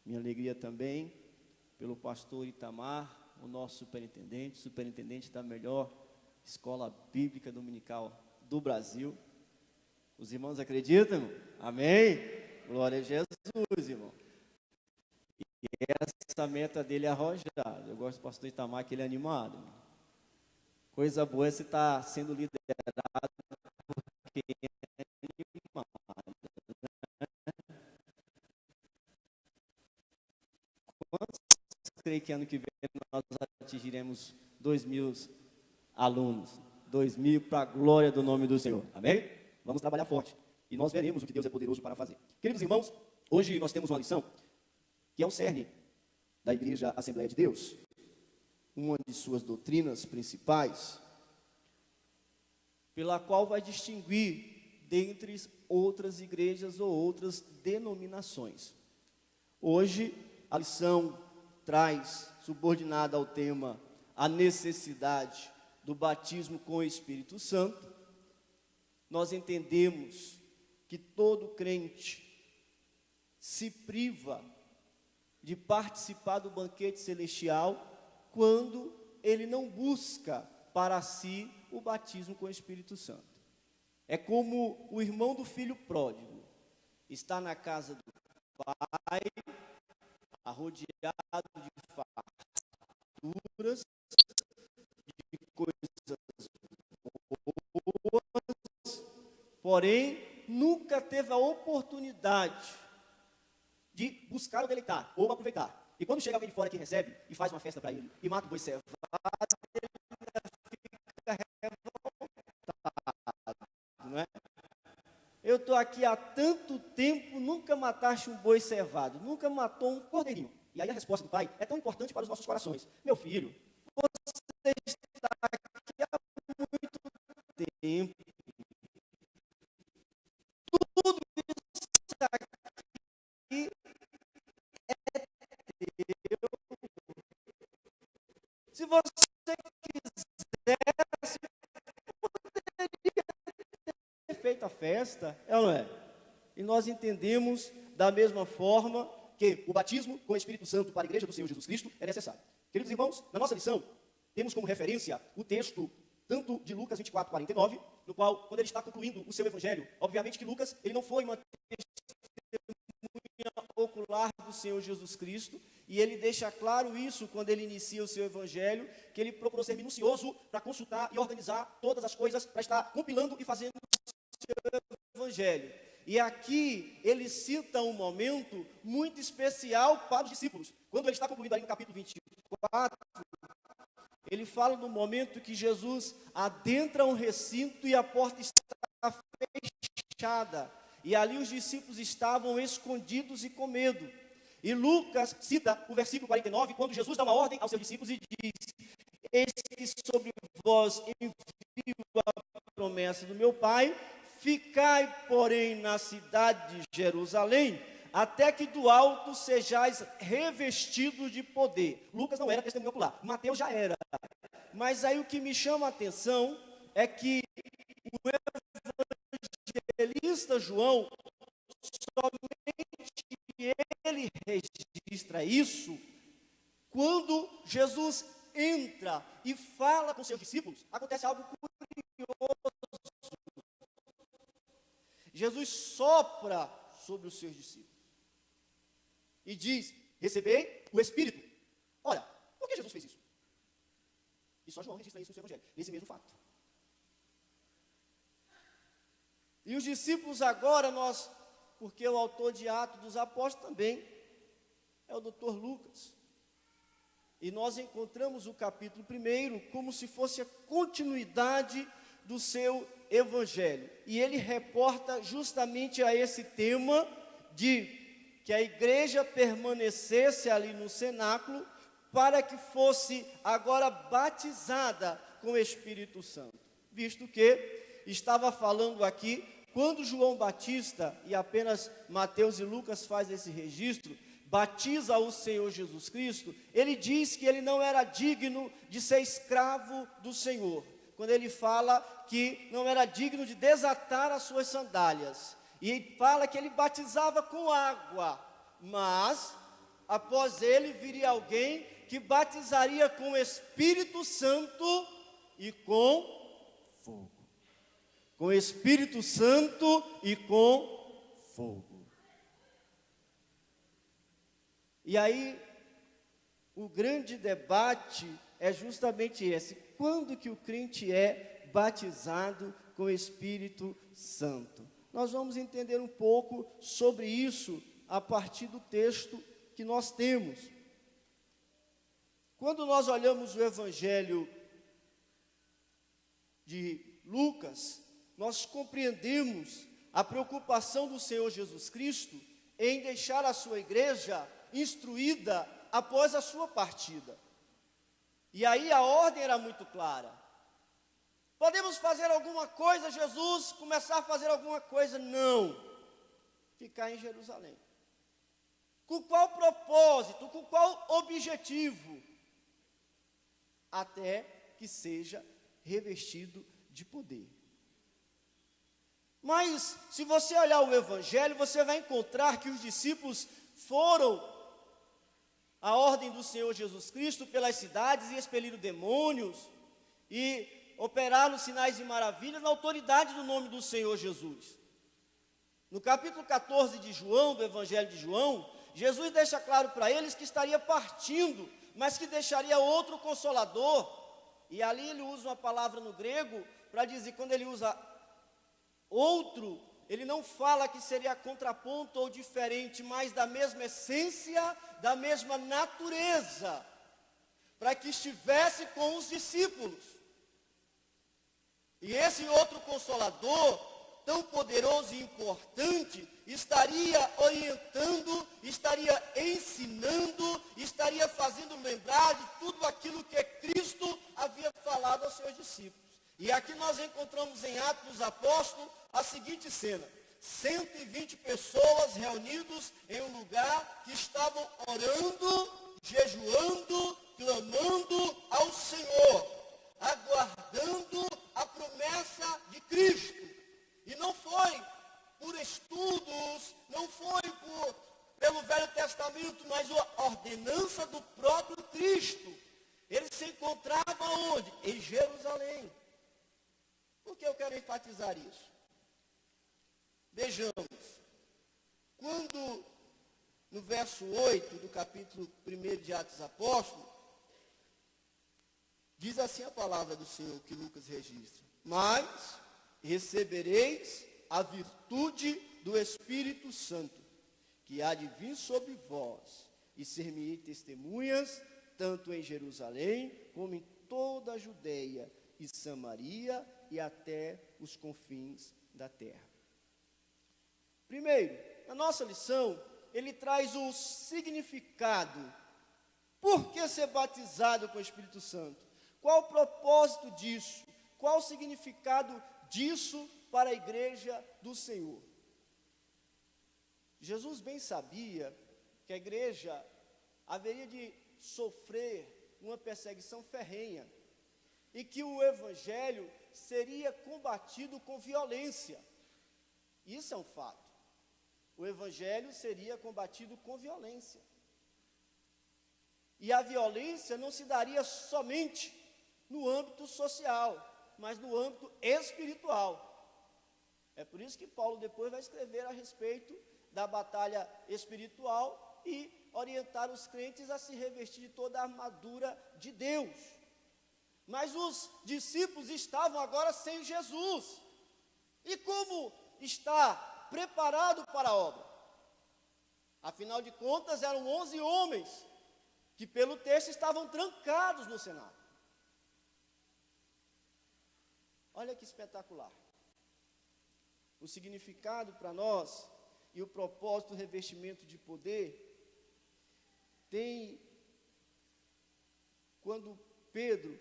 Minha alegria também pelo pastor Itamar, o nosso superintendente da melhor escola bíblica dominical do Brasil. Os irmãos acreditam, irmão? Amém? Glória a Jesus, irmão. E essa meta dele é arrojada. Eu gosto do pastor Itamar, que ele é animado, irmão. Coisa boa é você estar sendo liderado por quem é animado. Quantos creem que ano que vem nós atingiremos 2.000 alunos? 2.000 para a glória do nome do Senhor. Amém? Vamos trabalhar forte. E nós veremos o que Deus é poderoso para fazer. Queridos irmãos, hoje nós temos uma lição que é o cerne da Igreja Assembleia de Deus. Uma de suas doutrinas principais, pela qual vai distinguir dentre outras igrejas ou outras denominações. Hoje, a lição traz, subordinada ao tema, a necessidade do batismo com o Espírito Santo. Nós entendemos que todo crente se priva de participar do banquete celestial quando ele não busca para si o batismo com o Espírito Santo. É como o irmão do filho pródigo, está na casa do pai, arrodeado de farturas, de coisas boas, porém nunca teve a oportunidade de buscar ou deleitar, ou aproveitar. E quando chega alguém de fora que recebe e faz uma festa para ele, e mata o boi cevado, ele fica revoltado, não é? Eu estou aqui há tanto tempo, nunca mataste um boi cevado, nunca matou um cordeirinho. E aí a resposta do pai é tão importante para os nossos corações. Meu filho, você está aqui há muito tempo. Tudo isso aqui é teu. Se você quisesse, poderia ter feito a festa, é ou não é? E nós entendemos da mesma forma que o batismo com o Espírito Santo para a igreja do Senhor Jesus Cristo é necessário. Queridos irmãos, na nossa lição, temos como referência o texto tanto de Lucas 24, 49, no qual, quando ele está concluindo o seu evangelho, obviamente que Lucas, ele não foi uma testemunha ocular do Senhor Jesus Cristo, e ele deixa claro isso quando ele inicia o seu evangelho, que ele procurou ser minucioso para consultar e organizar todas as coisas, para estar compilando e fazendo o seu evangelho. E aqui ele cita um momento muito especial para os discípulos. Quando ele está concluindo aí no capítulo 24, ele fala do momento que Jesus adentra um recinto e a porta está fechada. E ali os discípulos estavam escondidos e com medo. E Lucas cita o versículo 49, quando Jesus dá uma ordem aos seus discípulos e diz: eis que sobre vós envio a promessa do meu Pai. Ficai, porém, na cidade de Jerusalém, até que do alto sejais revestidos de poder. Lucas não era testemunho ocular, Mateus já era. Mas aí o que me chama a atenção é que o evangelista João, somente ele registra isso quando Jesus entra e fala com seus discípulos. Acontece algo curioso. Jesus sopra sobre os seus discípulos e diz: recebei o Espírito. Olha, por que Jesus fez isso? E só João registra isso no seu evangelho, nesse mesmo fato. E os discípulos agora, porque o autor de Atos dos Apóstolos também é o Dr. Lucas. E nós encontramos o capítulo 1 como se fosse a continuidade do seu evangelho. E ele reporta justamente a esse tema de que a igreja permanecesse ali no cenáculo para que fosse agora batizada com o Espírito Santo. Visto que estava falando aqui, quando João Batista, e apenas Mateus e Lucas faz esse registro, batiza o Senhor Jesus Cristo, ele diz que ele não era digno de ser escravo do Senhor. Quando ele fala que não era digno de desatar as suas sandálias. E fala que ele batizava com água, mas após ele viria alguém que batizaria com o Espírito Santo e com fogo. Com o Espírito Santo e com fogo. E aí, o grande debate é justamente esse: quando que o crente é batizado com o Espírito Santo? Nós vamos entender um pouco sobre isso a partir do texto que nós temos. Quando nós olhamos o Evangelho de Lucas, nós compreendemos a preocupação do Senhor Jesus Cristo em deixar a sua igreja instruída após a sua partida. E aí a ordem era muito clara. Podemos fazer alguma coisa, Jesus, começar a fazer alguma coisa? Não. Ficar em Jerusalém. Com qual propósito? Com qual objetivo? Até que seja revestido de poder. Mas, se você olhar o Evangelho, você vai encontrar que os discípulos foram à ordem do Senhor Jesus Cristo pelas cidades e expeliram demônios e operaram sinais e maravilhas na autoridade do nome do Senhor Jesus. No capítulo 14 de João, do Evangelho de João, Jesus deixa claro para eles que estaria partindo, mas que deixaria outro Consolador. E ali ele usa uma palavra no grego para dizer, quando ele usa outro, ele não fala que seria contraponto ou diferente, mas da mesma essência, da mesma natureza, para que estivesse com os discípulos. E esse outro Consolador, tão poderoso e importante, estaria orientando, estaria ensinando, estaria fazendo lembrar de tudo aquilo que Cristo havia falado aos seus discípulos. E aqui nós encontramos em Atos dos Apóstolos a seguinte cena: 120 pessoas reunidos em um lugar que estavam orando, jejuando, clamando ao Senhor, aguardando a promessa de Cristo. E não foi por estudos, não foi pelo Velho Testamento, mas a ordenança do próprio Cristo. Ele se encontrava onde? Em Jerusalém. Por que eu quero enfatizar isso? Vejamos, quando no verso 8 do capítulo 1 de Atos dos Apóstolos, diz assim a palavra do Senhor que Lucas registra: mas recebereis a virtude do Espírito Santo, que há de vir sobre vós, e ser-me-ei testemunhas, tanto em Jerusalém, como em toda a Judeia e Samaria, e até os confins da terra. Primeiro, na nossa lição, ele traz o significado. Por que ser batizado com o Espírito Santo? Qual o propósito disso? Qual o significado disso para a igreja do Senhor? Jesus bem sabia que a igreja haveria de sofrer uma perseguição ferrenha e que o evangelho seria combatido com violência. Isso é um fato. O evangelho seria combatido com violência. E a violência não se daria somente no âmbito social, mas no âmbito espiritual. É por isso que Paulo depois vai escrever a respeito da batalha espiritual e orientar os crentes a se revestir de toda a armadura de Deus. Mas os discípulos estavam agora sem Jesus. E como está preparado para a obra? Afinal de contas, eram 11 homens que pelo texto estavam trancados no cenário. Olha que espetacular. O significado para nós e o propósito do revestimento de poder tem quando Pedro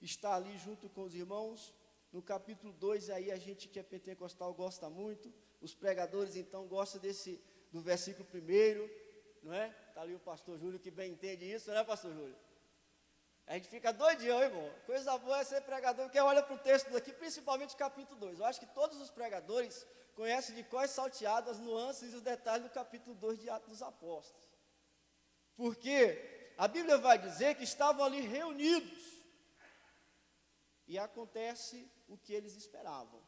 está ali junto com os irmãos, no capítulo 2, aí a gente que é pentecostal gosta muito, os pregadores então gostam do versículo 1, não é? Está ali o pastor Júlio que bem entende isso, não é, pastor Júlio? A gente fica doidinho, irmão. Coisa boa é ser pregador, porque olha para o texto daqui, principalmente o capítulo 2. Eu acho que todos os pregadores conhecem de cor salteado as nuances e os detalhes do capítulo 2 de Atos dos Apóstolos. Porque a Bíblia vai dizer que estavam ali reunidos. E acontece o que eles esperavam.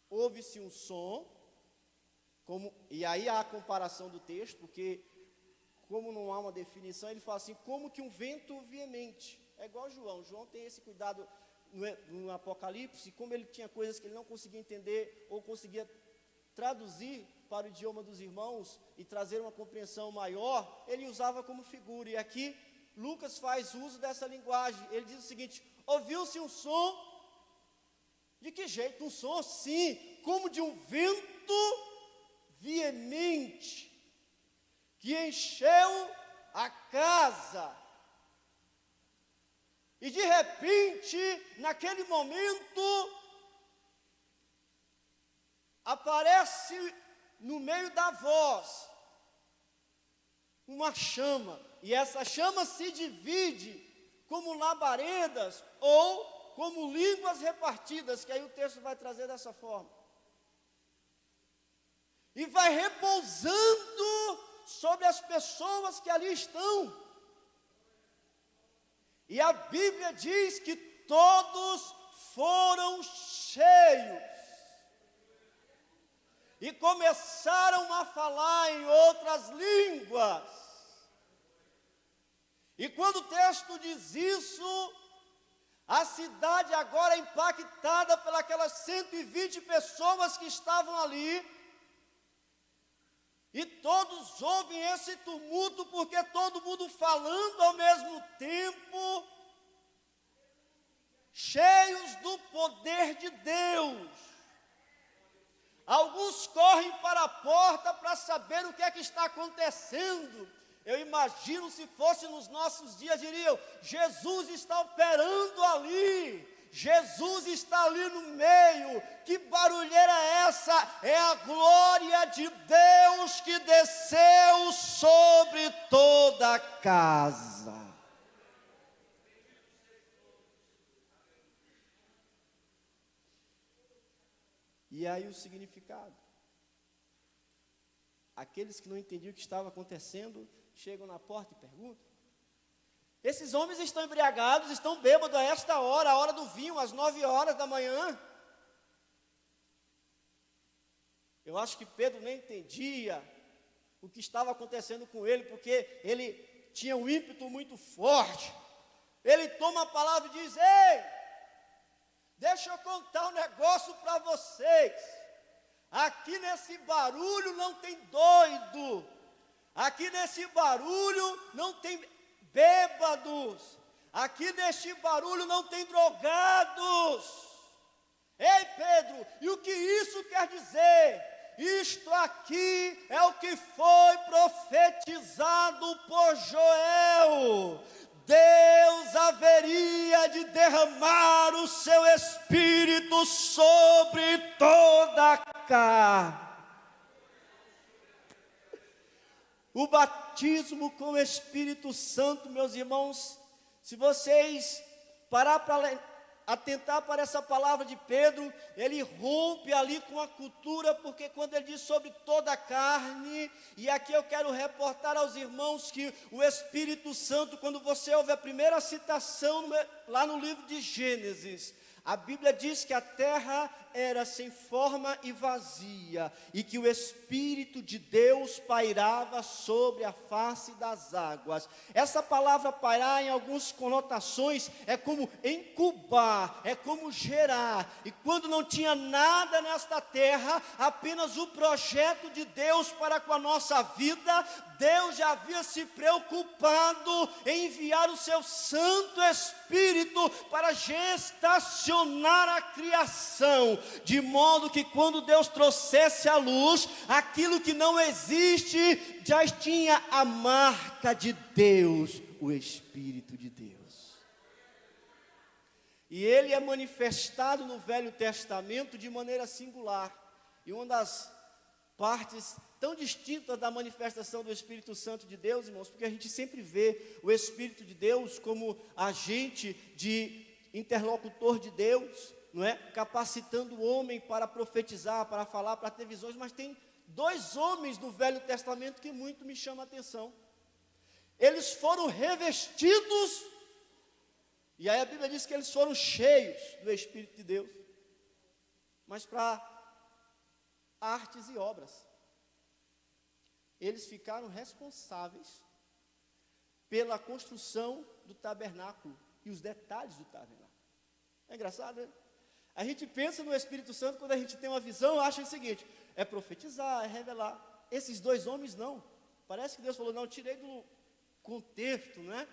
Ouve-se um som, e aí há a comparação do texto, porque como não há uma definição, ele fala assim, como que um vento veemente. É igual João. João tem esse cuidado no Apocalipse, como ele tinha coisas que ele não conseguia entender, ou conseguia traduzir para o idioma dos irmãos, e trazer uma compreensão maior, ele usava como figura. E aqui, Lucas faz uso dessa linguagem. Ele diz o seguinte, ouviu-se um som. De que jeito? Um som assim, como de um vento veemente, que encheu a casa. E de repente, naquele momento, aparece no meio da voz uma chama. E essa chama se divide como labaredas ou como línguas repartidas, que aí o texto vai trazer dessa forma. E vai repousando sobre as pessoas que ali estão. E a Bíblia diz que todos foram cheios. E começaram a falar em outras línguas. E quando o texto diz isso, a cidade agora é impactada pelas 120 pessoas que estavam ali. E todos ouvem esse tumulto, porque todo mundo falando ao mesmo tempo, cheios do poder de Deus. Alguns correm para a porta para saber o que é que está acontecendo. Eu imagino, se fosse nos nossos dias, diriam, Jesus está operando ali, Jesus está ali no meio. Que barulheira é essa? É a glória de Deus que desceu sobre toda a casa. E aí o significado. Aqueles que não entendiam o que estava acontecendo, chegam na porta e perguntam. Esses homens estão embriagados, estão bêbados a esta hora, a hora do vinho, às 9 horas da manhã. Eu acho que Pedro nem entendia o que estava acontecendo com ele, porque ele tinha um ímpeto muito forte. Ele toma a palavra e diz, ei, deixa eu contar um negócio para vocês. Aqui nesse barulho não tem doido. Aqui nesse barulho não tem bêbados. Aqui neste barulho não tem drogados. Ei, Pedro, e o que isso quer dizer? Isto aqui é o que foi profetizado por Joel. Deus haveria de derramar o seu Espírito sobre toda a carne. O batismo com o Espírito Santo, meus irmãos, se vocês parar para atentar para essa palavra de Pedro, ele rompe ali com a cultura, porque quando ele diz sobre toda a carne, e aqui eu quero reportar aos irmãos que o Espírito Santo, quando você ouve a primeira citação lá no livro de Gênesis, a Bíblia diz que a terra era sem forma e vazia, e que o Espírito de Deus pairava sobre a face das águas. Essa palavra pairar, em algumas conotações, é como incubar, é como gerar. E quando não tinha nada nesta terra, apenas o projeto de Deus para com a nossa vida, Deus já havia se preocupado em enviar o seu Santo Espírito para gestacionar a criação, de modo que quando Deus trouxesse à luz, aquilo que não existe, já tinha a marca de Deus, o Espírito de Deus. E ele é manifestado no Velho Testamento de maneira singular, e uma das partes tão distintas da manifestação do Espírito Santo de Deus, irmãos, porque a gente sempre vê o Espírito de Deus como agente de interlocutor de Deus, não é? Capacitando o homem para profetizar, para falar, para ter visões, mas tem 2 homens do Velho Testamento que muito me chamam a atenção. eles foram revestidos, e aí a Bíblia diz que eles foram cheios do Espírito de Deus, mas para artes e obras. Eles ficaram responsáveis pela construção do tabernáculo e os detalhes do tabernáculo. É engraçado, né? A gente pensa no Espírito Santo quando a gente tem uma visão, acha o seguinte: é profetizar, é revelar. Esses dois homens não. Parece que Deus falou: não, tirei do contexto, né?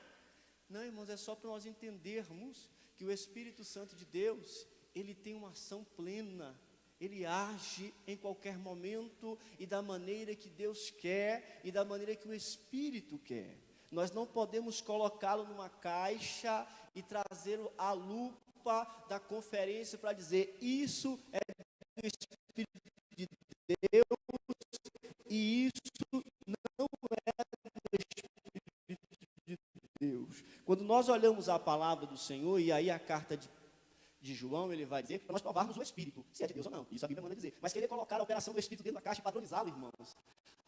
Não, irmãos, é só para nós entendermos que o Espírito Santo de Deus, ele tem uma ação plena. Ele age em qualquer momento e da maneira que Deus quer e da maneira que o Espírito quer. Nós não podemos colocá-lo numa caixa e trazê-lo à lupa da conferência para dizer: isso é do Espírito de Deus e isso não é do Espírito de Deus. Quando nós olhamos a palavra do Senhor, e aí a carta de João, ele vai dizer para nós provarmos o Espírito, se é de Deus ou não. Isso a Bíblia manda dizer. Mas querer colocar a operação do Espírito dentro da caixa e padronizá-lo, irmãos,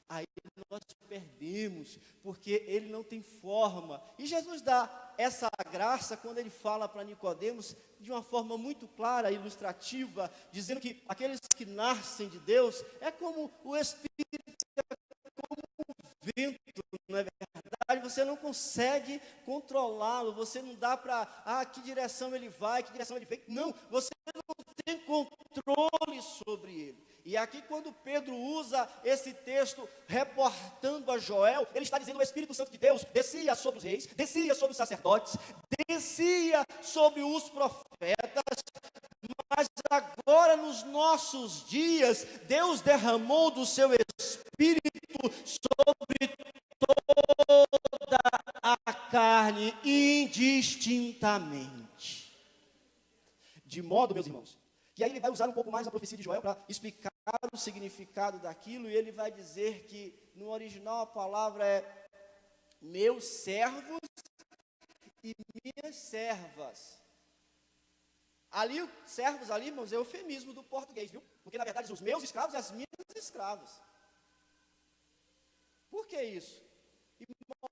aí nós perdemos, porque ele não tem forma. E Jesus dá essa graça quando ele fala para Nicodemos de uma forma muito clara, ilustrativa, dizendo que aqueles que nascem de Deus é como o Espírito, é como o vento, não é verdade? Você não consegue controlá-lo, você não dá para, que direção ele vai, que direção ele vem. Não, você não tem controle sobre ele. E aqui quando Pedro usa esse texto reportando a Joel, ele está dizendo: o Espírito Santo de Deus descia sobre os reis, descia sobre os sacerdotes, descia sobre os profetas, mas agora nos nossos dias, Deus derramou do seu Espírito sobre toda a carne, indistintamente. De modo, meus irmãos, que aí ele vai usar um pouco mais a profecia de Joel para explicar o significado daquilo, e ele vai dizer que no original a palavra é meus servos e minhas servas. Ali, servos ali, irmãos, é eufemismo do português, viu? Porque na verdade os meus escravos e as minhas escravas. Por que isso? Em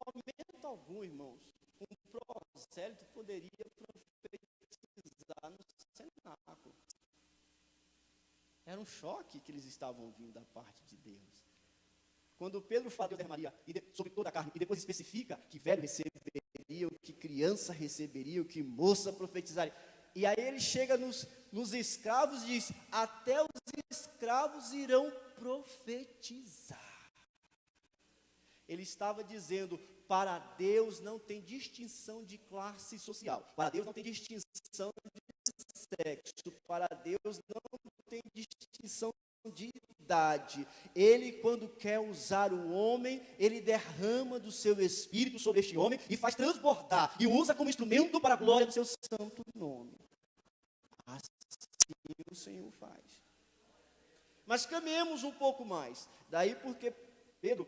momento algum, irmãos, um prosélito poderia profetizar no cenáculo. Era um choque que eles estavam ouvindo da parte de Deus. Quando Pedro fala Deus derramaria sobre toda a carne, e depois especifica que velho receberia, o que criança receberia, o que moça profetizaria. E aí ele chega nos escravos e diz: até os escravos irão profetizar. Ele estava dizendo: para Deus não tem distinção de classe social, para Deus não tem distinção de sexo, para Deus não tem distinção de idade. Ele, quando quer usar o homem, ele derrama do seu Espírito sobre este homem e faz transbordar, e usa como instrumento para a glória do seu santo nome. Assim o Senhor faz. Mas caminhemos um pouco mais. Daí porque Pedro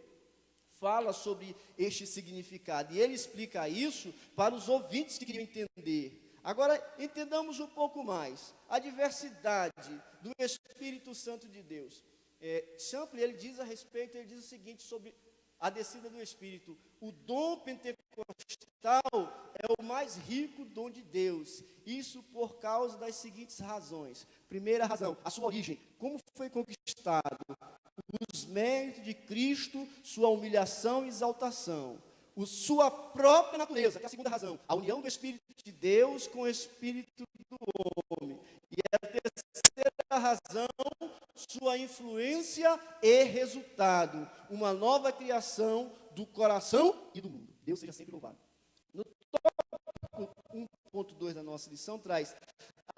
fala sobre este significado, e ele explica isso para os ouvintes que queriam entender. Agora, entendamos um pouco mais a diversidade do Espírito Santo de Deus. Champlin, ele diz a respeito, ele diz o seguinte sobre a descida do Espírito: o dom pentecostal é o mais rico dom de Deus. Isso por causa das seguintes razões. Primeira razão, a sua origem. Como foi conquistado? Os méritos de Cristo, sua humilhação e exaltação. Sua própria natureza, que é a segunda razão, a união do Espírito de Deus com o Espírito do homem. E a terceira razão, sua influência e resultado, uma nova criação do coração e do mundo. Deus seja sempre louvado. No tópico 1.2 da nossa lição traz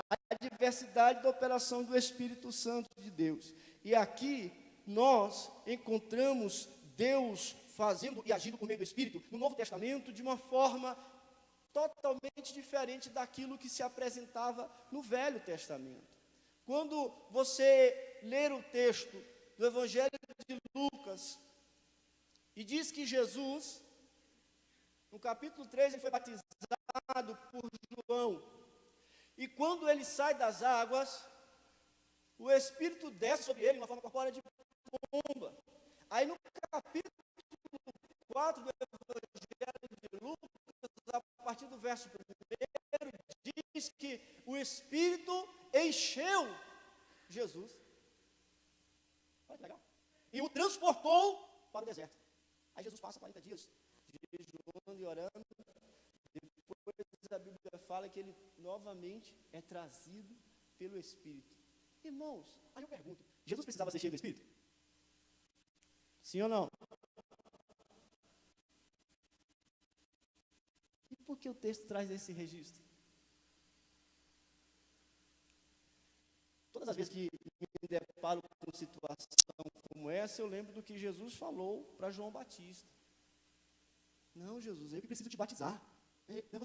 a diversidade da operação do Espírito Santo de Deus. E aqui nós encontramos Deus fazendo e agindo por meio do Espírito no Novo Testamento de uma forma totalmente diferente daquilo que se apresentava no Velho Testamento. Quando você ler o texto do Evangelho de Lucas e diz que Jesus, no capítulo 3, ele foi batizado por João, e quando ele sai das águas, o Espírito desce sobre ele de uma forma corpórea de pomba. Aí no capítulo 4 do Evangelho verso 1 diz que o Espírito encheu Jesus. Olha que legal. E o transportou para o deserto. Aí Jesus passa 40 dias jejuando e orando. Depois a Bíblia fala que ele novamente é trazido pelo Espírito. Irmãos, aí eu pergunto, Jesus precisava ser cheio do Espírito? Sim ou não? E por que o texto traz esse registro? Todas as vezes que me deparo com situação como essa, eu lembro do que Jesus falou para João Batista. Não, Jesus, eu que preciso te batizar. Não é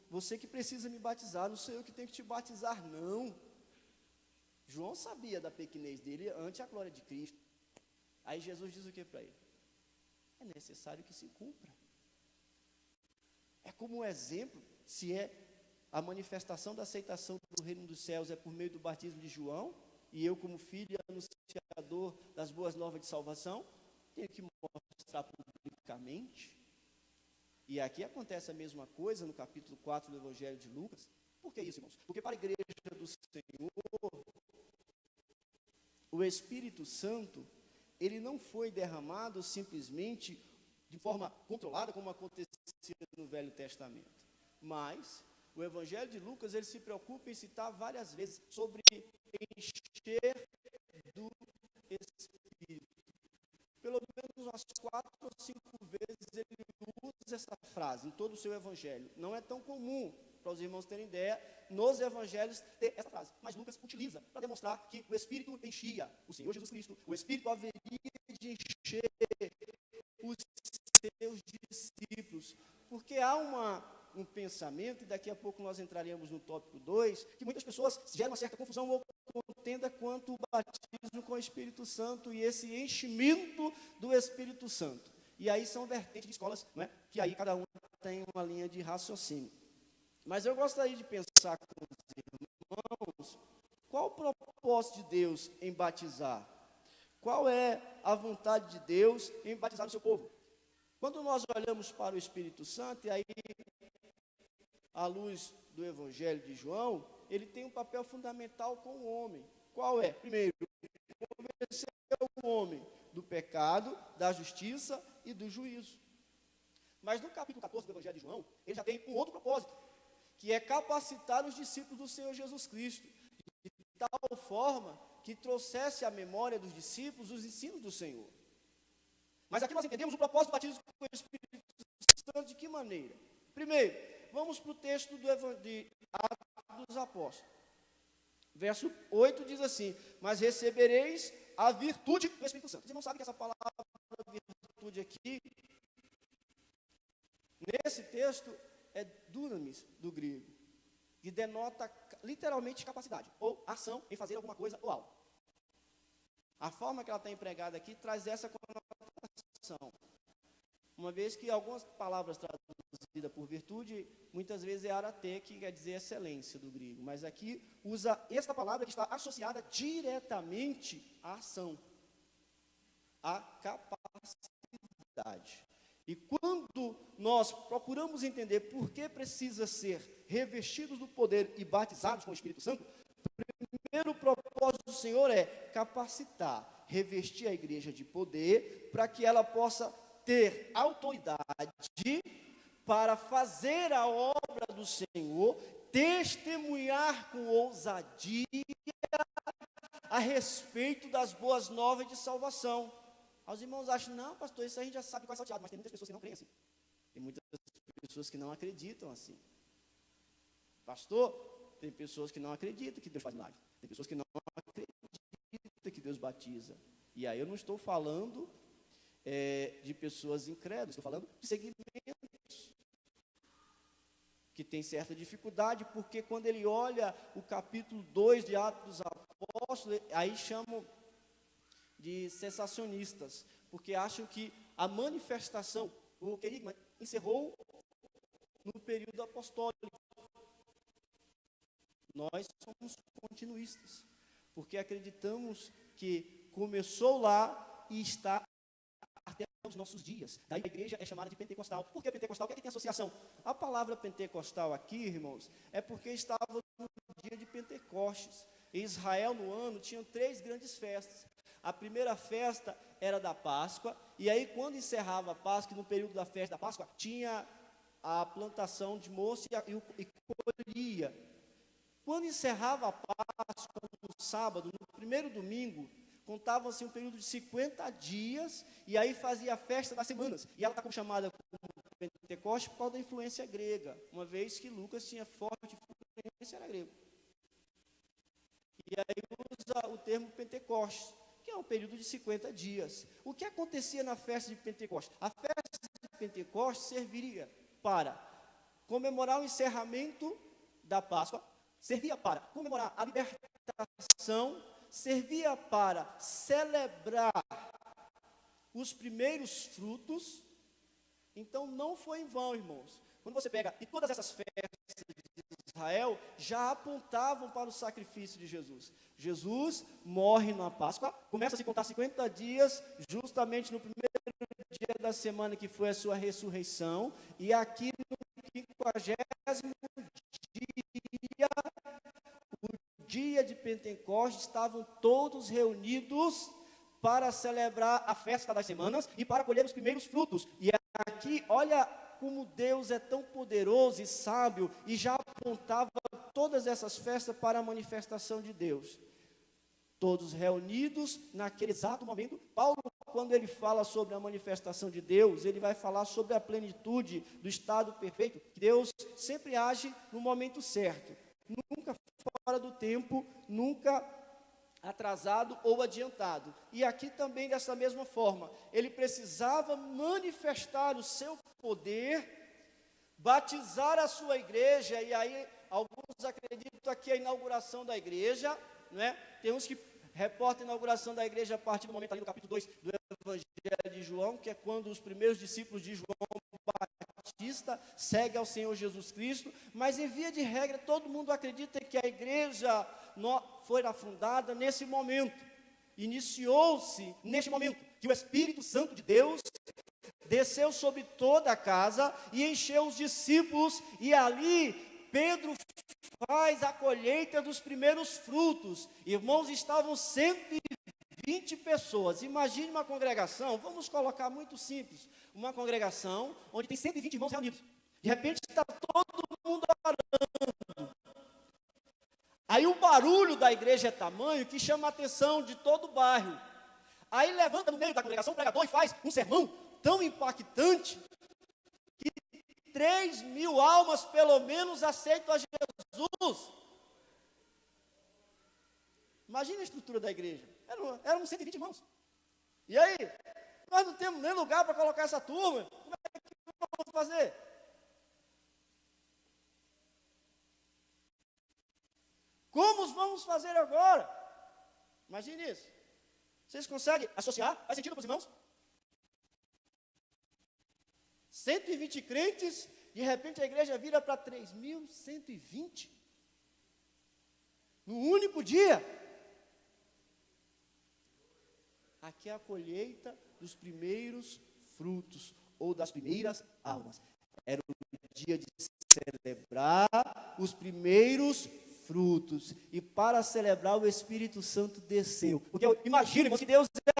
você que precisa me batizar, não sou eu que tenho que te batizar, não. João sabia da pequenez dele ante a glória de Cristo. Aí Jesus diz o que para ele? É necessário que se cumpra. É como um exemplo, se é a manifestação da aceitação do reino dos céus é por meio do batismo de João, e eu como filho e anunciador das boas novas de salvação, tenho que mostrar publicamente. E aqui acontece a mesma coisa no capítulo 4 do Evangelho de Lucas. Por que isso, irmãos? Porque para a igreja do Senhor, o Espírito Santo, ele não foi derramado simplesmente de forma controlada, como acontecia no Velho Testamento. Mas o Evangelho de Lucas, ele se preocupa em citar várias vezes sobre encher do Espírito. Pelo menos umas 4 ou 5 vezes ele usa essa frase em todo o seu Evangelho. Não é tão comum, para os irmãos terem ideia, nos Evangelhos ter essa frase. Mas Lucas utiliza para demonstrar que o Espírito enchia o Senhor Jesus Cristo. O Espírito haveria de encher os seus discípulos. Porque há um pensamento, e daqui a pouco nós entraremos no tópico 2, que muitas pessoas geram uma certa confusão ou contenda quanto o batismo com o Espírito Santo e esse enchimento do Espírito Santo. E aí são vertentes de escolas, não é? Que aí cada um tem uma linha de raciocínio. Mas eu gostaria de pensar com os irmãos, qual o propósito de Deus em batizar? Qual é a vontade de Deus em batizar o seu povo? Quando nós olhamos para o Espírito Santo, e aí, à luz do Evangelho de João, ele tem um papel fundamental com o homem. Qual é? Primeiro, convencer o homem do pecado, da justiça e do juízo. Mas no capítulo 14 do Evangelho de João, ele já tem um outro propósito, que é capacitar os discípulos do Senhor Jesus Cristo, de tal forma que trouxesse à memória dos discípulos os ensinos do Senhor. Mas aqui nós entendemos o propósito do batismo com o Espírito Santo de que maneira? Primeiro, vamos para o texto de Atos dos Apóstolos. Verso 8 diz assim: mas recebereis a virtude do Espírito Santo. Vocês não sabem que essa palavra virtude aqui, nesse texto, é dunamis do grego, que denota literalmente capacidade, ou ação em fazer alguma coisa ou algo. A forma que ela está empregada aqui traz essa conotação. Uma vez que algumas palavras traduzidas por virtude, muitas vezes é arate, que quer dizer excelência do grego. Mas aqui usa esta palavra que está associada diretamente à ação, à capacidade. E quando nós procuramos entender por que precisa ser revestidos do poder e batizados com o Espírito Santo, o primeiro propósito do Senhor é capacitar, revestir a igreja de poder, para que ela possa ter autoridade para fazer a obra do Senhor, testemunhar com ousadia a respeito das boas novas de salvação. Os irmãos acham, não, pastor, isso a gente já sabe qual é salteado, mas tem muitas pessoas que não creem assim. Tem muitas pessoas que não acreditam assim. Pastor, tem pessoas que não acreditam que Deus faz milagre. Tem pessoas que não acreditam que Deus batiza. E aí eu não estou falando de pessoas incrédulas, estou falando de segmentos que tem certa dificuldade, porque quando ele olha o capítulo 2 de Atos dos Apóstolos, aí chamam de sensacionistas, porque acham que a manifestação, o querigma, encerrou no período apostólico. Nós somos continuistas, porque acreditamos que começou lá e está até os nossos dias. Daí a igreja é chamada de pentecostal. Por que pentecostal? O que é que tem associação? A palavra pentecostal aqui, irmãos, é porque estava no dia de Pentecostes. Em Israel, no ano, tinham 3 grandes festas. A primeira festa era da Páscoa, e aí quando encerrava a Páscoa, no período da festa da Páscoa, tinha a plantação de moço e colhia. Quando encerrava a Páscoa, no sábado, no primeiro domingo, contavam-se um período de 50 dias, e aí fazia a festa das semanas. E ela está chamada como Pentecostes por causa da influência grega, uma vez que Lucas tinha forte influência grega. E aí usa o termo Pentecostes, que é um período de 50 dias. O que acontecia na festa de Pentecostes? A festa de Pentecostes serviria para comemorar o encerramento da Páscoa, servia para comemorar a libertação, servia para celebrar os primeiros frutos. Então não foi em vão, irmãos. Quando você pega, e todas essas festas de Israel já apontavam para o sacrifício de Jesus. Jesus morre na Páscoa, começa a se contar 50 dias, justamente no primeiro dia da semana que foi a sua ressurreição, e aqui no 50º dia, o dia de Pentecostes, estavam todos reunidos para celebrar a festa das semanas e para colher os primeiros frutos. E aqui, olha como Deus é tão poderoso e sábio, e já apontava todas essas festas para a manifestação de Deus. Todos reunidos naquele exato momento. Paulo, quando ele fala sobre a manifestação de Deus, ele vai falar sobre a plenitude do estado perfeito. Deus sempre age no momento certo, nunca fora do tempo, nunca atrasado ou adiantado. E aqui também dessa mesma forma, ele precisava manifestar o seu poder, batizar a sua igreja, e aí alguns acreditam que a inauguração da igreja, não é? Tem uns que reportam a inauguração da igreja a partir do momento ali do capítulo 2 do Evangelho de João, que é quando os primeiros discípulos de João Batista seguem ao Senhor Jesus Cristo, mas em via de regra todo mundo acredita que a igreja foi fundada nesse momento, iniciou-se neste momento, que o Espírito Santo de Deus desceu sobre toda a casa e encheu os discípulos, e ali Pedro faz a colheita dos primeiros frutos. Irmãos, estavam 120 pessoas. Imagine uma congregação, vamos colocar muito simples, uma congregação onde tem 120 irmãos reunidos. De repente está todo mundo orando. Aí o barulho da igreja é tamanho que chama a atenção de todo o bairro. Aí levanta no meio da congregação o pregador e faz um sermão tão impactante que 3.000 almas pelo menos aceitam a Jesus. Imagina a estrutura da igreja. Eram 120 irmãos. E aí, nós não temos nem lugar para colocar essa turma. Como é que vamos fazer? Como vamos fazer agora? Imagine isso. Vocês conseguem associar? Faz sentido para os irmãos? 120 crentes, de repente a igreja vira para 3.120. No único dia. Aqui é a colheita dos primeiros frutos, ou das primeiras almas. Era o dia de celebrar os primeiros frutos. E para celebrar, o Espírito Santo desceu. Porque imagine, irmãos, que Deus é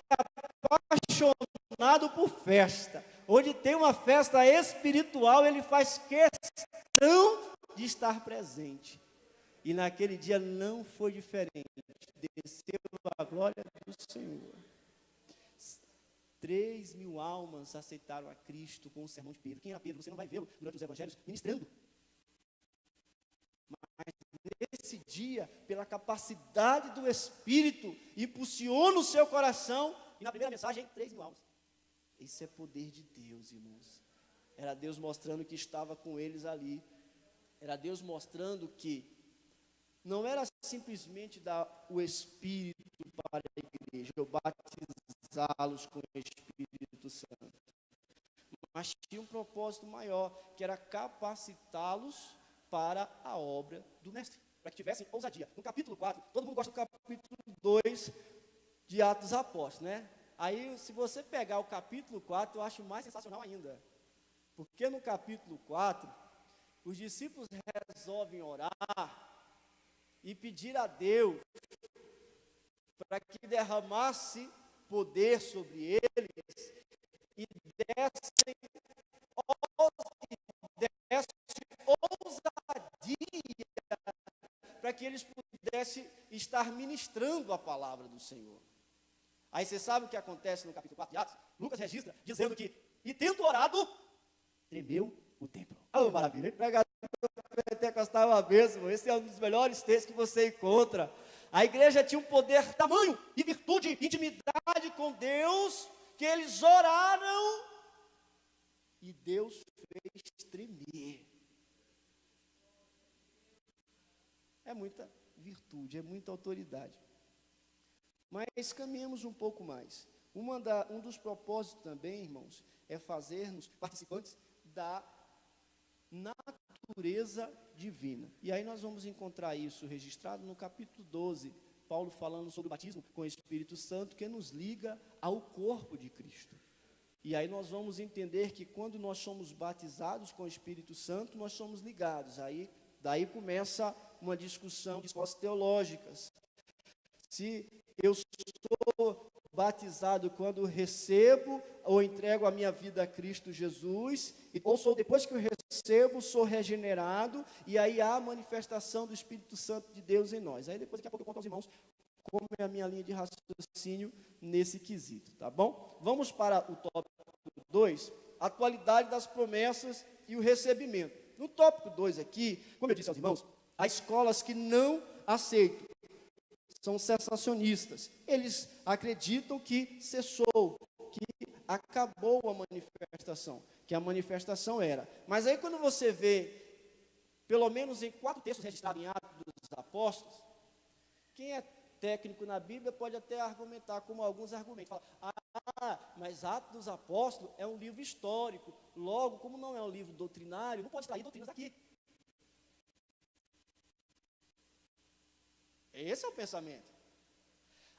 apaixonado por festa. Onde tem uma festa espiritual, Ele faz questão de estar presente. E naquele dia não foi diferente. Desceu a glória do Senhor. 3.000 almas aceitaram a Cristo com o sermão de Pedro. Quem era Pedro? Você não vai vê-lo durante os evangelhos ministrando. Mas nesse dia, pela capacidade do Espírito, impulsionou no seu coração, e na primeira mensagem, 3.000 almas. Isso é poder de Deus, irmãos. Era Deus mostrando que estava com eles ali. Era Deus mostrando que não era simplesmente dar o Espírito para a igreja, ou batizá-los com o Espírito Santo. Mas tinha um propósito maior, que era capacitá-los para a obra do Mestre, para que tivessem ousadia. No capítulo 4, todo mundo gosta do capítulo 2 de Atos dos Apóstolos, né? Aí, se você pegar o capítulo 4, eu acho mais sensacional ainda. Porque no capítulo 4, os discípulos resolvem orar e pedir a Deus para que derramasse poder sobre eles e desse ousadia para que eles pudessem estar ministrando a palavra do Senhor. Aí você sabe o que acontece no capítulo 4 de Atos? Lucas registra dizendo que, e tendo orado, tremeu o templo. Oh, maravilha, pregador pentecostal é uma bênção. Esse é um dos melhores textos que você encontra. A igreja tinha um poder, tamanho e virtude, intimidade com Deus, que eles oraram e Deus fez tremer. É muita virtude, é muita autoridade. Mas caminhamos um pouco mais. Um dos propósitos também, irmãos, é fazermos participantes da natureza divina. E aí nós vamos encontrar isso registrado no capítulo 12, Paulo falando sobre o batismo com o Espírito Santo, que nos liga ao corpo de Cristo. E aí nós vamos entender que quando nós somos batizados com o Espírito Santo, nós somos ligados. Daí começa uma discussão de escolas teológicas. Se eu sou batizado quando recebo ou entrego a minha vida a Cristo Jesus, ou sou depois que eu recebo, sou regenerado, e aí há a manifestação do Espírito Santo de Deus em nós. Aí depois, daqui a pouco eu conto aos irmãos como é a minha linha de raciocínio nesse quesito, tá bom? Vamos para o tópico 2, atualidade das promessas e o recebimento. No tópico 2 aqui, como eu disse aos irmãos, há escolas que não aceitam, são cessacionistas. Eles acreditam que cessou, que acabou a manifestação, que a manifestação era. Mas aí quando você vê, pelo menos em 4 textos registrados em Atos dos Apóstolos, quem é técnico na Bíblia pode até argumentar, como alguns argumentam. Fala, mas Atos dos Apóstolos é um livro histórico, logo, como não é um livro doutrinário, não pode extrair doutrinas daqui. Esse é o pensamento.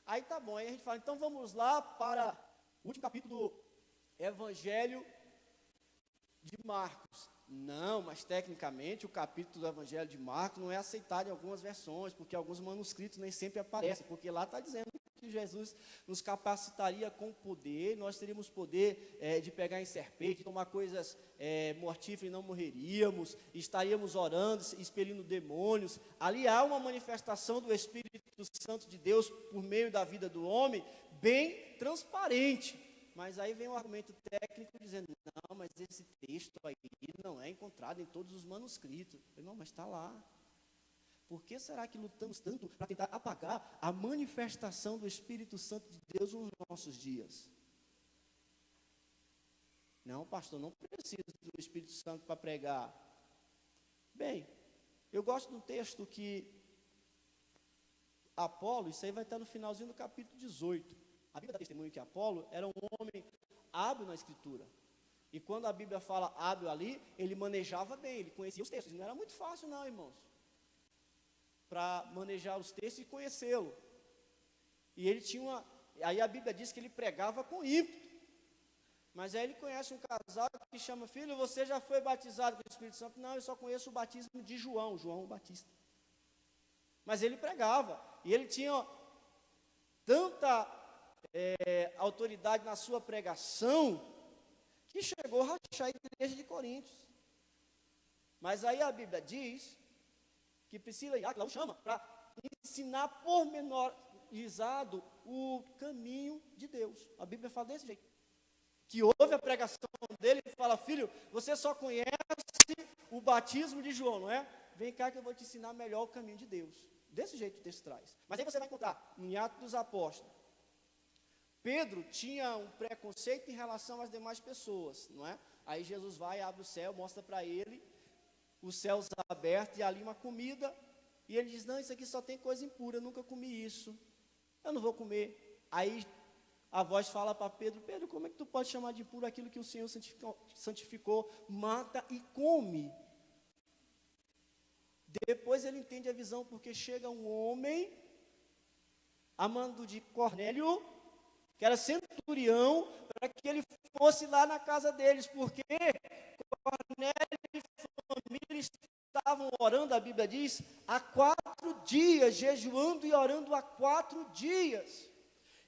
Aí tá bom, aí a gente fala, então vamos lá para o último capítulo do Evangelho de Marcos. Não, mas tecnicamente o capítulo do Evangelho de Marcos não é aceitado em algumas versões, porque alguns manuscritos nem sempre aparecem, porque lá está dizendo que Jesus nos capacitaria com poder, nós teríamos poder de pegar em serpente, de tomar coisas mortíferas e não morreríamos, estaríamos orando, expelindo demônios. Ali há uma manifestação do Espírito Santo de Deus por meio da vida do homem, bem transparente. Mas aí vem um argumento técnico dizendo, não, mas esse texto aí não é encontrado em todos os manuscritos. Não, mas está lá. Por que será que lutamos tanto para tentar apagar a manifestação do Espírito Santo de Deus nos nossos dias? Não, pastor, não preciso do Espírito Santo para pregar. Bem, eu gosto de um texto que Apolo, isso aí vai estar no finalzinho do capítulo 18. A Bíblia dá testemunho que Apolo era um homem hábil na Escritura. E quando a Bíblia fala hábil ali, ele manejava bem, ele conhecia os textos. Não era muito fácil não, irmãos, para manejar os textos e conhecê-lo. E ele tinha aí a Bíblia diz que ele pregava com ímpeto. Mas aí ele conhece um casal que chama, filho, você já foi batizado com o Espírito Santo? Não, eu só conheço o batismo de João Batista. Mas ele pregava, e ele tinha tanta autoridade na sua pregação, que chegou a rachar a igreja de Coríntios. Mas aí a Bíblia diz que Priscila e Áquila o chama para ensinar pormenorizado o caminho de Deus. A Bíblia fala desse jeito. Que ouve a pregação dele e fala, filho, você só conhece o batismo de João, não é? Vem cá que eu vou te ensinar melhor o caminho de Deus. Desse jeito o texto traz. Mas aí você vai encontrar em Atos dos Apóstolos, Pedro tinha um preconceito em relação às demais pessoas, não é? Aí Jesus vai, abre o céu, mostra para ele os céus abertos e ali uma comida, e ele diz, não, isso aqui só tem coisa impura, eu nunca comi isso, eu não vou comer. Aí a voz fala para Pedro, Pedro, como é que tu pode chamar de impuro aquilo que o Senhor santificou? Mata e come. Depois ele entende a visão, porque chega um homem, amando de Cornélio, que era centurião, para que ele fosse lá na casa deles, porque Cornélio e família estavam orando, a Bíblia diz, há 4 dias, jejuando e orando há 4 dias.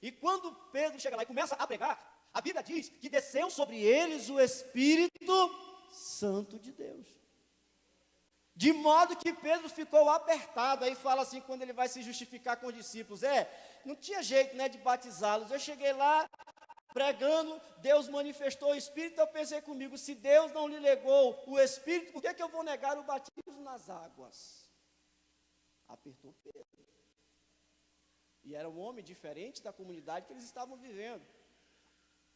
E quando Pedro chega lá e começa a pregar, a Bíblia diz que desceu sobre eles o Espírito Santo de Deus. De modo que Pedro ficou apertado. Aí fala assim, quando ele vai se justificar com os discípulos, não tinha jeito, né, de batizá-los. Eu cheguei lá pregando, Deus manifestou o Espírito, eu pensei comigo, se Deus não lhe legou o Espírito, por que eu vou negar o batismo nas águas? Apertou Pedro. E era um homem diferente da comunidade que eles estavam vivendo.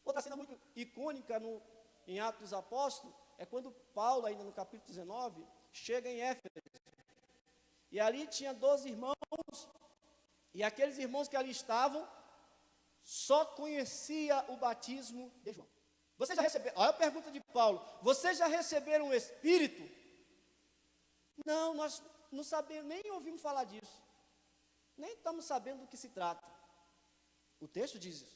Outra cena muito icônica em Atos dos Apóstolos é quando Paulo, ainda no capítulo 19, chega em Éfeso. E ali tinha 12 irmãos, e aqueles irmãos que ali estavam só conhecia o batismo de João. Vocês já receberam? Olha a pergunta de Paulo. Vocês já receberam o Espírito? Não, nós não sabemos, nem ouvimos falar disso. Nem estamos sabendo do que se trata. O texto diz isso.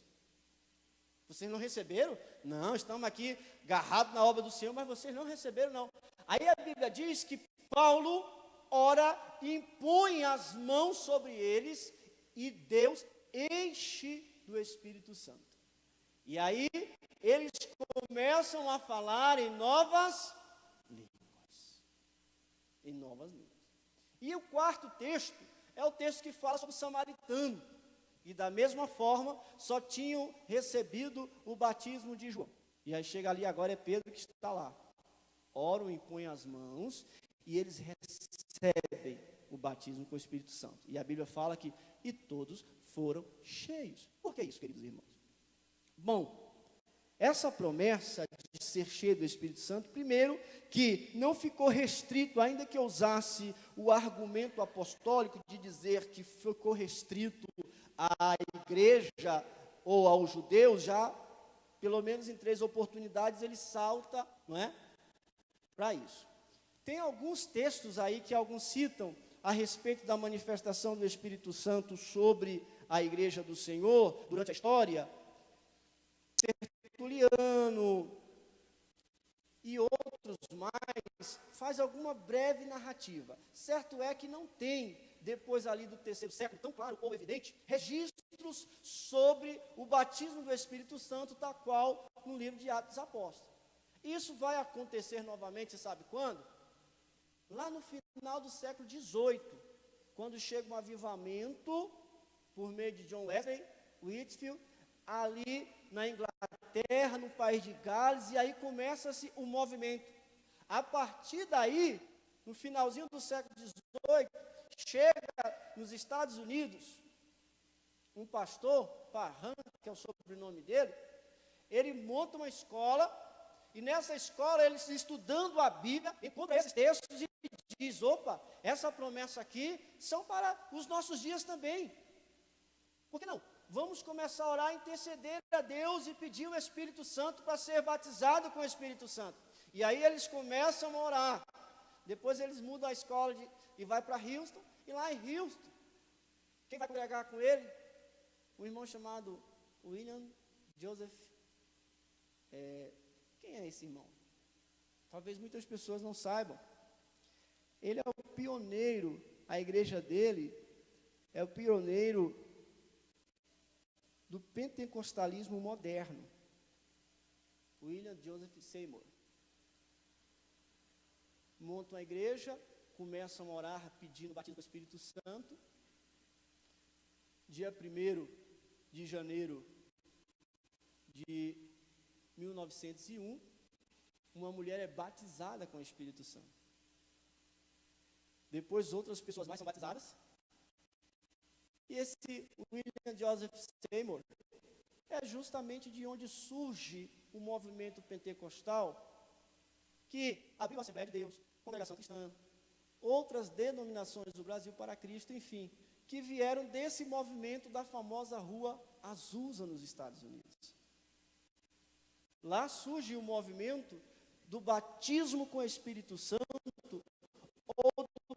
Vocês não receberam? Não, estamos aqui agarrados na obra do Senhor, mas vocês não receberam, não. Aí a Bíblia diz que Paulo ora e impõe as mãos sobre eles e Deus enche do Espírito Santo. E aí eles começam a falar em novas línguas. Em novas línguas. E o quarto texto é o texto que fala sobre o samaritano. E da mesma forma, só tinham recebido o batismo de João. E aí chega ali, agora é Pedro que está lá. Oram, impõem as mãos e eles recebem o batismo com o Espírito Santo. E a Bíblia fala que, e todos foram cheios. Por que isso, queridos irmãos? Bom, essa promessa de ser cheio do Espírito Santo, primeiro, que não ficou restrito, ainda que eu usasse o argumento apostólico de dizer que ficou restrito à igreja ou aos judeus, já, pelo menos em 3 oportunidades, ele salta, não é? Para isso. Tem alguns textos aí que alguns citam a respeito da manifestação do Espírito Santo sobre a igreja do Senhor, durante a história. Tertuliano e outros mais, faz alguma breve narrativa. Certo é que não tem, depois ali do 3º século, tão claro ou evidente, registros sobre o batismo do Espírito Santo, tal qual no livro de Atos dos Apóstolos. Isso vai acontecer novamente, você sabe quando? Lá no final do século XVIII, quando chega um avivamento, por meio de John Wesley, Whitefield, ali na Inglaterra, no país de Gales, e aí começa-se o movimento. A partir daí, no finalzinho do século XVIII, chega nos Estados Unidos, um pastor, Parham, que é o sobrenome dele, ele monta uma escola, e nessa escola, eles estudando a Bíblia, encontra esses textos e diz, opa, essa promessa aqui são para os nossos dias também. Por que não? Vamos começar a orar, interceder a Deus e pedir o Espírito Santo para ser batizado com o Espírito Santo. E aí eles começam a orar. Depois eles mudam a escola e vai para Houston. E lá em Houston, quem vai congregar com ele? Um irmão chamado William Joseph. Quem é esse irmão? Talvez muitas pessoas não saibam. Ele é o pioneiro, a igreja dele é o pioneiro do pentecostalismo moderno. William Joseph Seymour. Montam a igreja, começam a orar pedindo o batismo do Espírito Santo. Dia 1º de janeiro de 1901, uma mulher é batizada com o Espírito Santo. Depois outras pessoas mais são batizadas. E esse William Joseph Seymour é justamente de onde surge o movimento pentecostal, que abriu a Assembleia de Deus, Congregação Cristã, outras denominações do Brasil para Cristo, enfim, que vieram desse movimento da famosa Rua Azusa nos Estados Unidos. Lá surge o movimento do batismo com o Espírito Santo ou do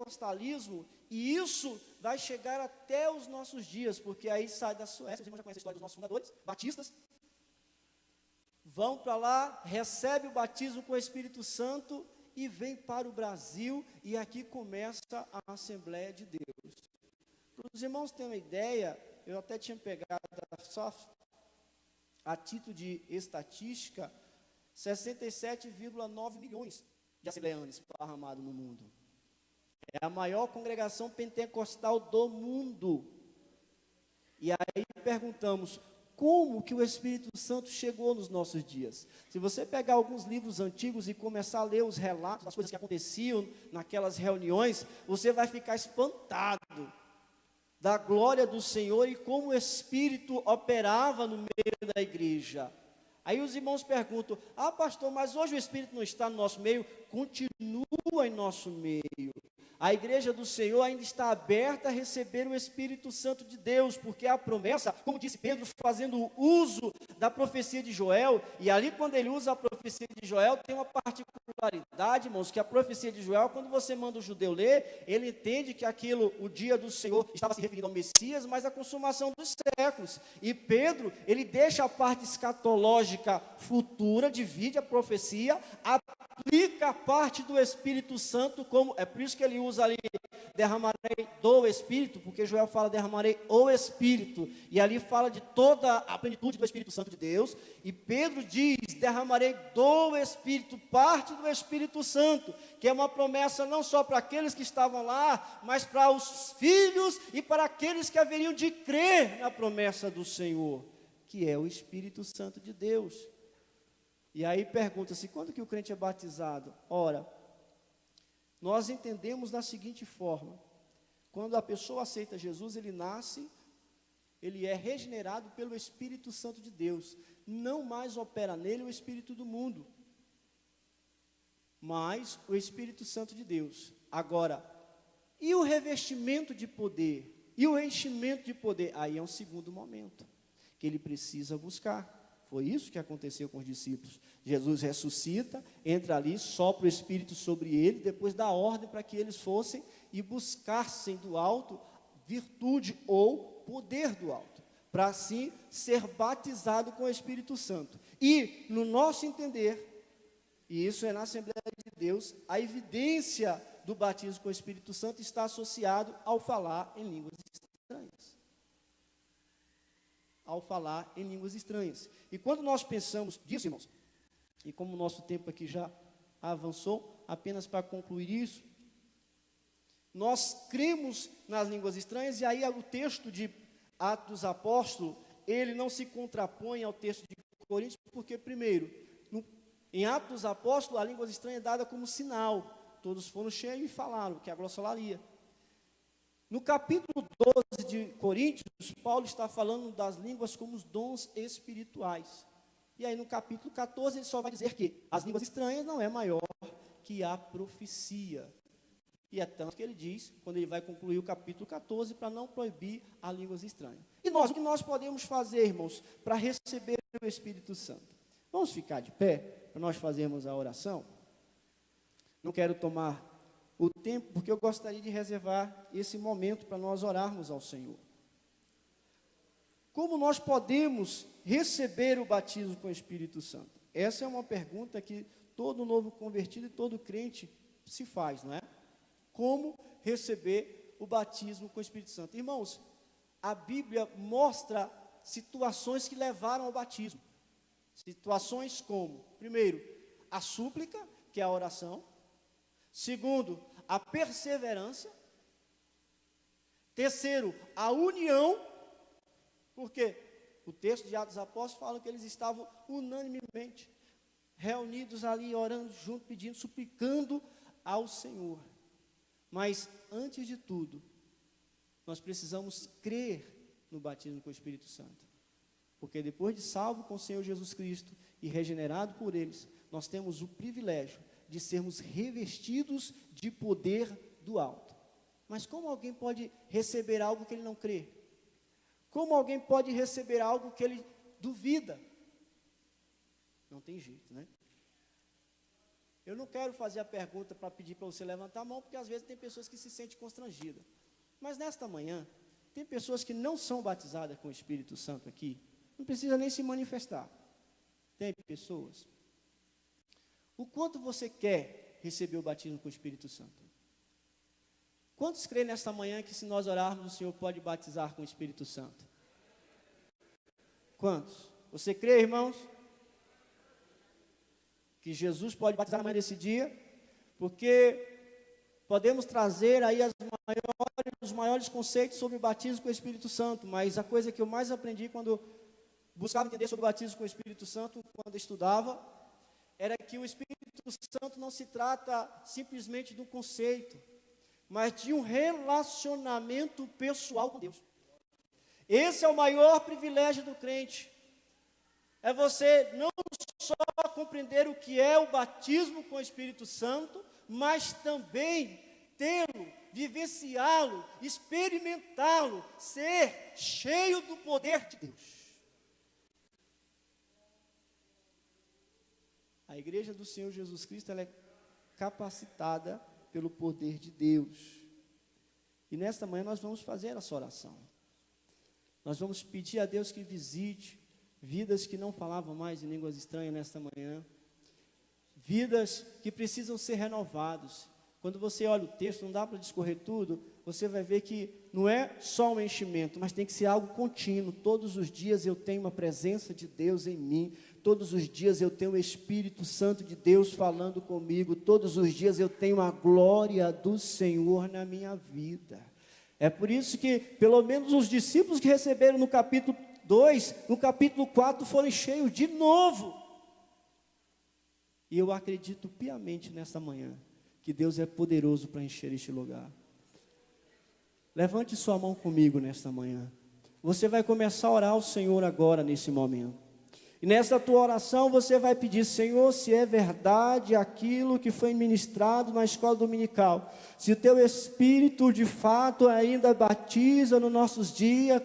pentecostalismo, e isso vai chegar até os nossos dias, porque aí sai da Suécia, vocês já conhecem a história dos nossos fundadores, batistas, vão para lá, recebe o batismo com o Espírito Santo e vem para o Brasil, e aqui começa a Assembleia de Deus. Para os irmãos terem uma ideia, eu até tinha pegado só a título de estatística, 67,9 milhões de assembleanos esparramados no mundo. É a maior congregação pentecostal do mundo. E aí perguntamos, como que o Espírito Santo chegou nos nossos dias? Se você pegar alguns livros antigos e começar a ler os relatos, as coisas que aconteciam naquelas reuniões, você vai ficar espantado da glória do Senhor e como o Espírito operava no meio da igreja. Aí os irmãos perguntam, pastor, mas hoje o Espírito não está no nosso meio? Continua em nosso meio. A igreja do Senhor ainda está aberta a receber o Espírito Santo de Deus, porque a promessa, como disse Pedro, fazendo uso da profecia de Joel, e ali quando ele usa a profecia de Joel, tem uma particularidade, irmãos, que a profecia de Joel, quando você manda o judeu ler, ele entende que aquilo, o dia do Senhor, estava se referindo ao Messias, mas a consumação dos séculos. E Pedro, ele deixa a parte escatológica futura, divide a profecia, aplica a parte do Espírito Santo, como, é por isso que ele usa ali, derramarei do Espírito, porque Joel fala derramarei o Espírito, e ali fala de toda a plenitude do Espírito Santo de Deus, e Pedro diz, derramarei do Espírito, parte do Espírito Santo, que é uma promessa não só para aqueles que estavam lá, mas para os filhos e para aqueles que haveriam de crer na promessa do Senhor, que é o Espírito Santo de Deus. E aí pergunta-se, quando que o crente é batizado? Ora, nós entendemos da seguinte forma, quando a pessoa aceita Jesus, ele nasce, ele é regenerado pelo Espírito Santo de Deus, não mais opera nele o Espírito do mundo, mas o Espírito Santo de Deus. Agora, e o revestimento de poder, e o enchimento de poder? Aí é um segundo momento, que ele precisa buscar. Foi isso que aconteceu com os discípulos. Jesus ressuscita, entra ali, sopra o Espírito sobre ele, depois dá ordem para que eles fossem e buscassem do alto virtude ou poder do alto, para assim ser batizado com o Espírito Santo. E, no nosso entender, e isso é na Assembleia de Deus, a evidência do batismo com o Espírito Santo está associado ao falar em línguas estranhas. Ao falar em línguas estranhas. E quando nós pensamos disso, irmãos, e como o nosso tempo aqui já avançou, apenas para concluir isso, nós cremos nas línguas estranhas, e aí o texto de Atos dos Apóstolos, ele não se contrapõe ao texto de Coríntios, porque primeiro, em Atos dos Apóstolos, a língua estranha é dada como sinal, todos foram cheios e falaram, que é a glossolalia. No capítulo 12 de Coríntios, Paulo está falando das línguas como os dons espirituais. E aí no capítulo 14 ele só vai dizer que as línguas estranhas não é maior que a profecia. E é tanto que ele diz, quando ele vai concluir o capítulo 14, para não proibir as línguas estranhas. E nós, o que nós podemos fazer, irmãos, para receber o Espírito Santo? Vamos ficar de pé, para nós fazermos a oração? Não quero tomar o tempo, porque eu gostaria de reservar esse momento para nós orarmos ao Senhor. Como nós podemos receber o batismo com o Espírito Santo? Essa é uma pergunta que todo novo convertido e todo crente se faz, não é? Como receber o batismo com o Espírito Santo? Irmãos, a Bíblia mostra situações que levaram ao batismo. Situações como, primeiro, a súplica, que é a oração. Segundo, a perseverança. Terceiro, a união. Porque o texto de Atos dos Apóstolos fala que eles estavam unanimemente reunidos ali, orando junto, pedindo, suplicando ao Senhor. Mas, antes de tudo, nós precisamos crer no batismo com o Espírito Santo. Porque depois de salvo com o Senhor Jesus Cristo e regenerado por eles, nós temos o privilégio de sermos revestidos de poder do alto. Mas como alguém pode receber algo que ele não crê? Como alguém pode receber algo que ele duvida? Não tem jeito, né? Eu não quero fazer a pergunta para pedir para você levantar a mão, porque às vezes tem pessoas que se sentem constrangidas. Mas nesta manhã, tem pessoas que não são batizadas com o Espírito Santo aqui, não precisa nem se manifestar. Tem pessoas. O quanto você quer receber o batismo com o Espírito Santo? Quantos creem nesta manhã que se nós orarmos, o Senhor pode batizar com o Espírito Santo? Quantos? Você crê, irmãos? Que Jesus pode batizar amanhã desse dia? Porque podemos trazer aí os maiores conceitos sobre o batismo com o Espírito Santo, mas a coisa que eu mais aprendi quando buscava entender sobre o batismo com o Espírito Santo, quando estudava, era que o Espírito Santo não se trata simplesmente de um conceito, mas de um relacionamento pessoal com Deus. Esse é o maior privilégio do crente. É você não só compreender o que é o batismo com o Espírito Santo, mas também tê-lo, vivenciá-lo, experimentá-lo, ser cheio do poder de Deus. A igreja do Senhor Jesus Cristo, ela é capacitada pelo poder de Deus. E nesta manhã nós vamos fazer essa oração. Nós vamos pedir a Deus que visite vidas que não falavam mais em línguas estranhas nesta manhã. Vidas que precisam ser renovadas. Quando você olha o texto, não dá para discorrer tudo, você vai ver que não é só um enchimento, mas tem que ser algo contínuo. Todos os dias eu tenho uma presença de Deus em mim. Todos os dias eu tenho o Espírito Santo de Deus falando comigo. Todos os dias eu tenho a glória do Senhor na minha vida. É por isso que, pelo menos os discípulos que receberam no capítulo 2, no capítulo 4, foram cheios de novo. E eu acredito piamente nesta manhã, que Deus é poderoso para encher este lugar. Levante sua mão comigo nesta manhã. Você vai começar a orar ao Senhor agora, nesse momento. E nessa tua oração você vai pedir: Senhor, se é verdade aquilo que foi ministrado na escola dominical, se o teu Espírito de fato ainda batiza nos nossos dias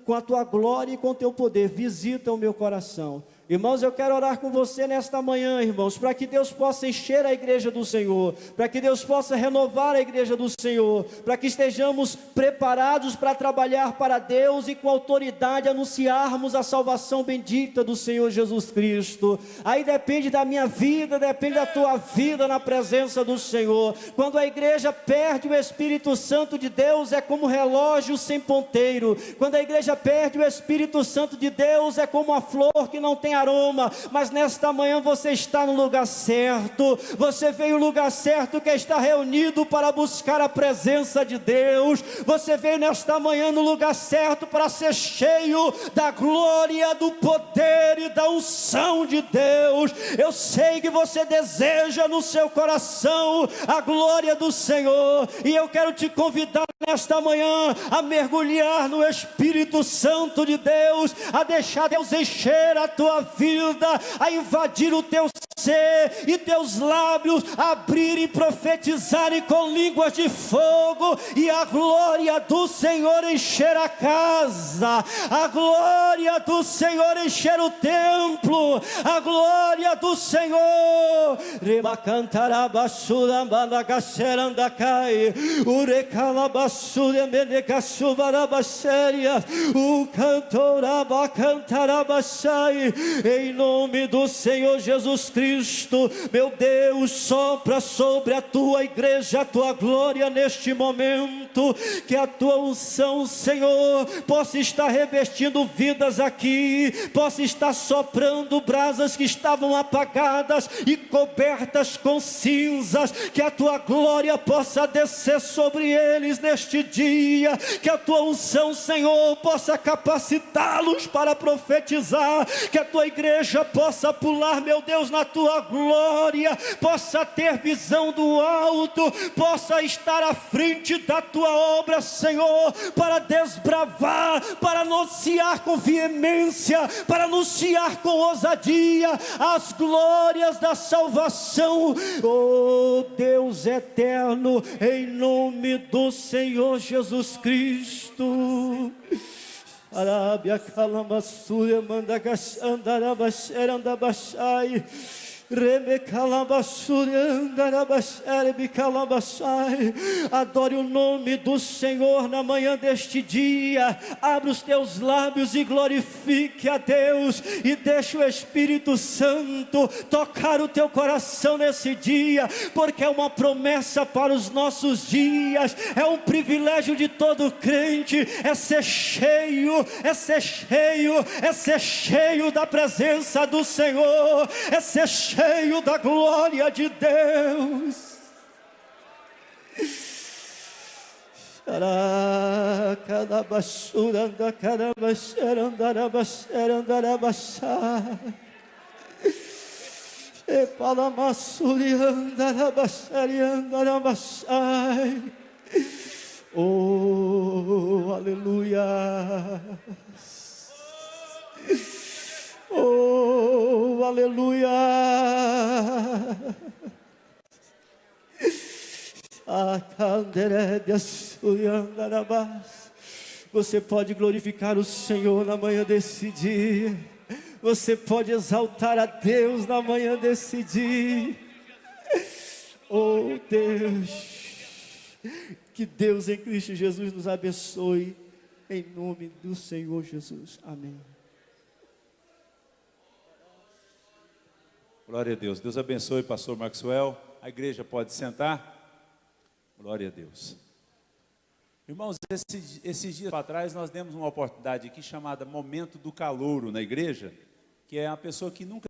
com a tua glória e com o teu poder, visita o meu coração. Irmãos, eu quero orar com você nesta manhã, irmãos, para que Deus possa encher a igreja do Senhor, para que Deus possa renovar a igreja do Senhor, para que estejamos preparados para trabalhar para Deus e com autoridade anunciarmos a salvação bendita do Senhor Jesus Cristo. Aí depende da minha vida, depende da tua vida na presença do Senhor. Quando a igreja perde o Espírito Santo de Deus, é como um relógio sem ponteiro. Quando a igreja perde o Espírito Santo de Deus, é como uma flor que não tem aroma. Mas nesta manhã você está no lugar certo, você veio no lugar certo, que está reunido para buscar a presença de Deus. Você veio nesta manhã no lugar certo para ser cheio da glória, do poder e da unção de Deus. Eu sei que você deseja no seu coração a glória do Senhor, e eu quero te convidar nesta manhã a mergulhar no Espírito Santo de Deus, a deixar Deus encher a tua vida, a invadir o teu ser e teus lábios abrirem e profetizarem com línguas de fogo, e a glória do Senhor encher a casa, a glória do Senhor encher o templo, a glória do Senhor. Rema cantará basura managaxerandakai, urecala basura menegaxuvara baséria, o cantoraba cantará basai. Em nome do Senhor Jesus Cristo, meu Deus, sopra sobre a tua igreja a tua glória neste momento, que a tua unção, Senhor, possa estar revestindo vidas aqui, possa estar soprando brasas que estavam apagadas e cobertas com cinzas, que a tua glória possa descer sobre eles neste dia, que a tua unção, Senhor, possa capacitá-los para profetizar, que a tua igreja possa pular, meu Deus, na tua glória, possa ter visão do alto, possa estar à frente da tua obra, Senhor, para desbravar, para anunciar com veemência, para anunciar com ousadia as glórias da salvação. Oh Deus eterno, em nome do Senhor Jesus Cristo. Arábia calamassúria mandagaxandarabasherandabachai. Adore o nome do Senhor na manhã deste dia. Abra os teus lábios e glorifique a Deus, e deixa o Espírito Santo tocar o teu coração nesse dia, porque é uma promessa para os nossos dias. É um privilégio de todo crente, é ser cheio, é ser cheio, é ser cheio da presença do Senhor, é ser cheio da glória de Deus. Oh, aleluia. Oh, aleluia. Você pode glorificar o Senhor na manhã desse dia. Você pode exaltar a Deus na manhã desse dia. Oh Deus, que Deus em Cristo Jesus nos abençoe, em nome do Senhor Jesus, amém. Glória a Deus. Deus abençoe, pastor Maxwell. A igreja pode sentar. Glória a Deus. Irmãos, esses dias atrás nós demos uma oportunidade aqui chamada Momento do Calouro na igreja, que é a pessoa que nunca